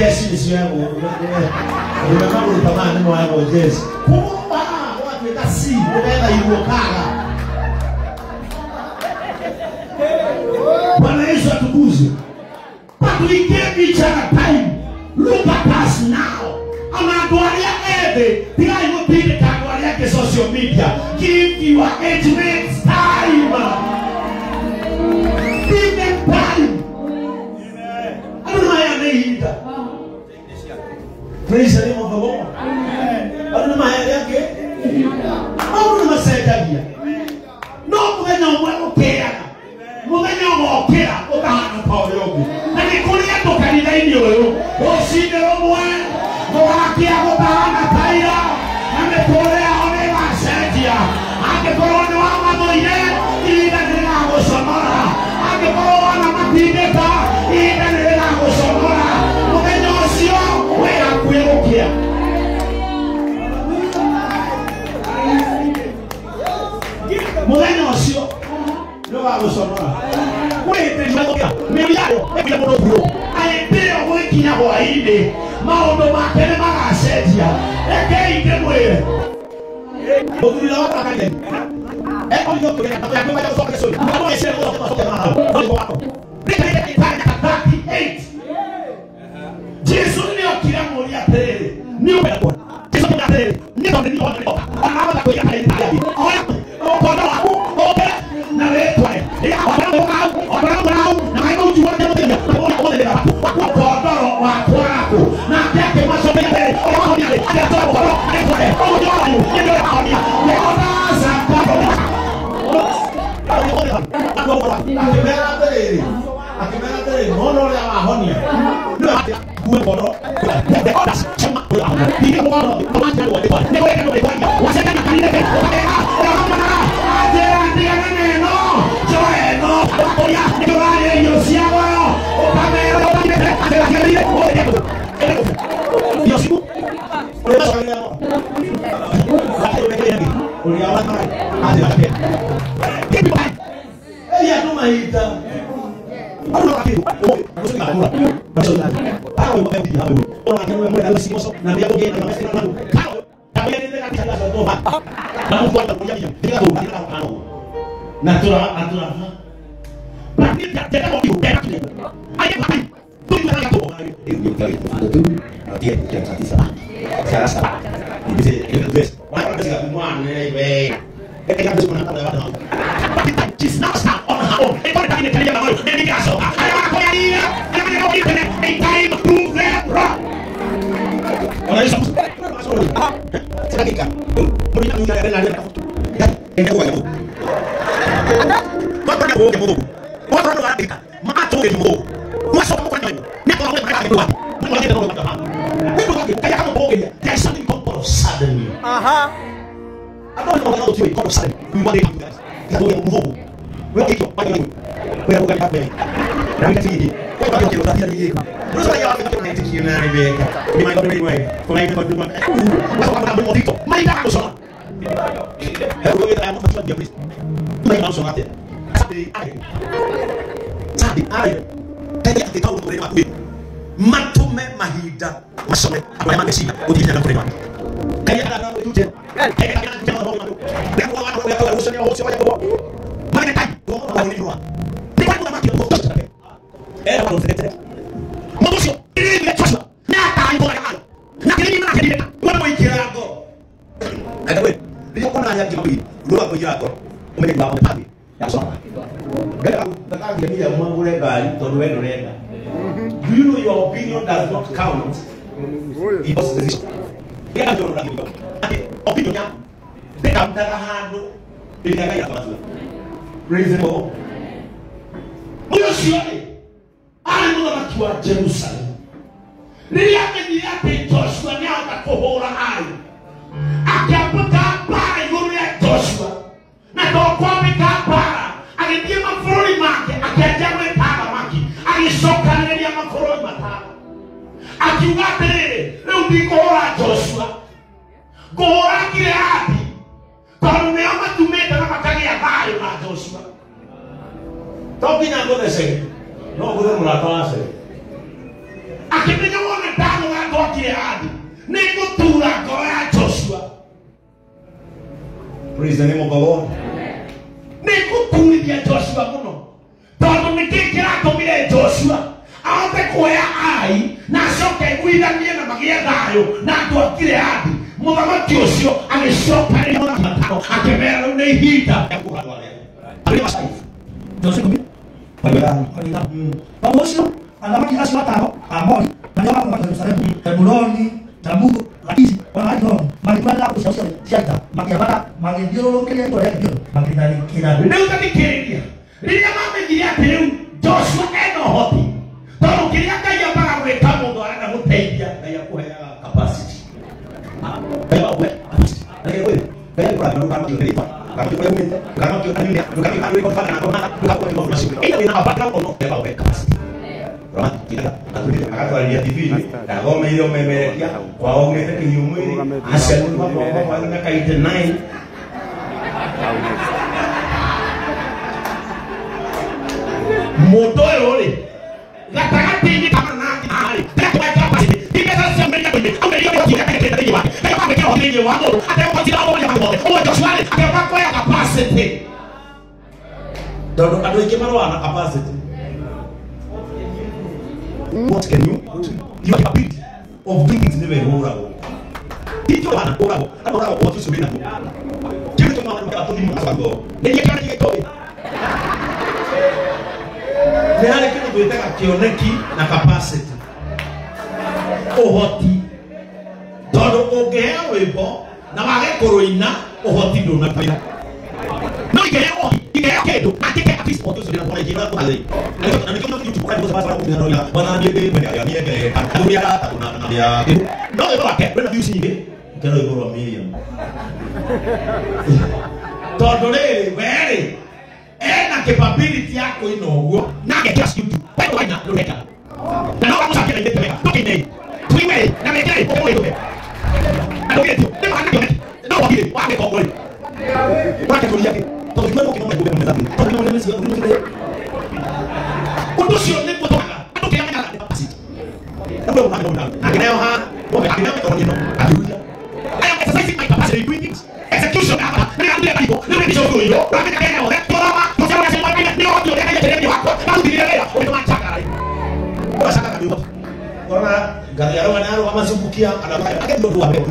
Jesse is here. Remember the command of Jesse. What we can see, whatever you will carry. Bwana Yesu atukuze. But we gave each other time. Look at us now. Anaangalia ebe. Pia hiyo pili kaangalia ke social media. Give your age mates time. Give them time. Amen. Aduna yameita. Praise the name of the Lord. Aduna yake. Aduna masaidia. No kuganya umwekea. Muganya umwekea ukahana kwa yogi. Na nikulia tokanida inyo yo. Osinde romwe. Moakia kutahana taira. Na mekolea one masaidia. Ake korone wa mamoine. Ida nila kusomora. Ake korone wa matideka. Ida nila kusomora. Muganya osio. Wea kuyemukia. Muganya osio. No vamos a hablar. Wait, Miriam, every one of you. I did a working Hawaii. Maundo Makene Magasetia. Again, the way. But we love again. And all your together, I'm going to focus on. I'm going to say, Jesus knew Kiramoria Pere. New weapon. Jesus knew Pere. New on the new one. I'm not going to get it. Na leto é. E agora na vai não de outra tem. Na que mais ou menos. There's something called suddenly. I don't know how to do it. Called suddenly. We want to do that. We have to move. We have to go. We are going to have it. Now we can see it. We are going to have it. Terus saya akan mencoba untuk kira ni. Di mana kau beri? Kau lain kau cuma. Masuk apa nak beri itu? Mari kita masuk. Kalau kita yang masuk dia beri. Mari masuk nanti. Sabi ayo. Tadi kita tahu boleh mati. Matume mahida. Masuk. Apa yang masih? Uji dalam boleh mati. Kayak ada itu je. Kayak ada jangan boleh mati. Dan orang yang urusannya urusan yang bawa. Mari kita. Orang ini dua. Ni kan mati. Kalau kita Manusia, ini dia cuma. Nyata itu orang. Nak ini mana dia? Gua mau kira aku. Ada weh. Dia kau nanya jawab ini. Gua mau kira aku. Mungkin bawa depan. Yang sama. Gak aku. Takkan dia ni yang mau boleh balik. Tolong mereka. Do you know your opinion does not count? It was the decision. Dia kan jodoh lagi. Tapi opinionnya. Dia kan terahan tu. Dia kan yang sama. Praise the Lord. Manusia ni. Anu wakiwa Jerusalem. Niliamini Joshua ni akakohora hayo. Akiapuka para yule ya Joshua. Na kwa mikapara. Alidia mafurori make. Akiajama itaba maki. Alisoka nilia mafurori mataba. Akiugaterere. Leo di kohora Joshua. Kohora kile hati. Kwa umeama tumeta na makali ya bayo na Joshua. Toki na ngode se. No puedo mulatarse. akimenya wona ndano wako Gileadi nigutura ngoro ya Joshua. Praise the name of the Lord. Niguturithia Joshua muno tondu nikikira tumire Joshua ahote kuoya Ai na acoke gwithanie na magie thayo na andu a Gileadi. Muthamaki ucio agicoka ri matano akimera riu ni ihinda ya kuhanda ari masai Joshua kumi pamoja anamaki acio atano Amoni na ndio wako Yerusalemu Hebron Tamugo Lakishi wanaitwa malikwenda kushausia siata makiabara magendio kile ndio yake makidali kila leo kanikiria ria mamenyiria tiu Joshua eno hoti toro kiria kaya para gweta mundu arana guteithia na ya kuhea capacity kaya wewe na wewe kaya kwa ndio kama ndio kama kwa mimi kama kwa nini kama kwa kufanya na kama kwa information ile ina background ono kwa wewe capacity Roma kila akatwalia TV na gome ile umemerekia kwa ongete kinyumwili asema kwa na kaite 9 moto yole gatagati ni kama nani hali kwa capacity ingeza sema ya kwenye amelia kwa kile kile ndio wake kama kwa kile ndio wako hata kwa kile wako kwa Joshua akapata kwa capacity dodo adoike marwana capacity. What can you do? You have ability of doing things never horrible. If you are horrible, I don't know what you should be. Give it to my mother to him as well. Then you can't get it. Nehale kile kuitaka kioneki na capacity. Ohoti. Todo ogea webo na wage koroina ohoti ndo na pia. No igea kedo akike akisi moto sio kwa jina kwa leo na nikiona YouTube kwa sababu sababu ya roya bana ndiye bende ya niege kaduria hata na ya no ndo wake bena views nyingi kero iboro million todo le very ena capability yako inoguo na get just YouTube kwa wana leka na no vamos a hacer el tema toque tuiwe na mekele kwa wewe ndio kitu ndio ndio ndio wake wake kwa wewe wake tuliake todo el mundo que no me puede meter todo el mundo me dice uno si no puedo pagar no que me haga capacity no puedo pagar akineo ha no me akineo me tonino aleluya I am exercising my capacity doing things execution hapa ni ande alipo ni ndicho huyo rafiki tena wale toma msema nasema mimi ndio ndio ndio ndio wako bado ndio ndio machaka kwa saka kabisa kwa gari ya roho nalo kama zungukia anabaya ndio ndio hapo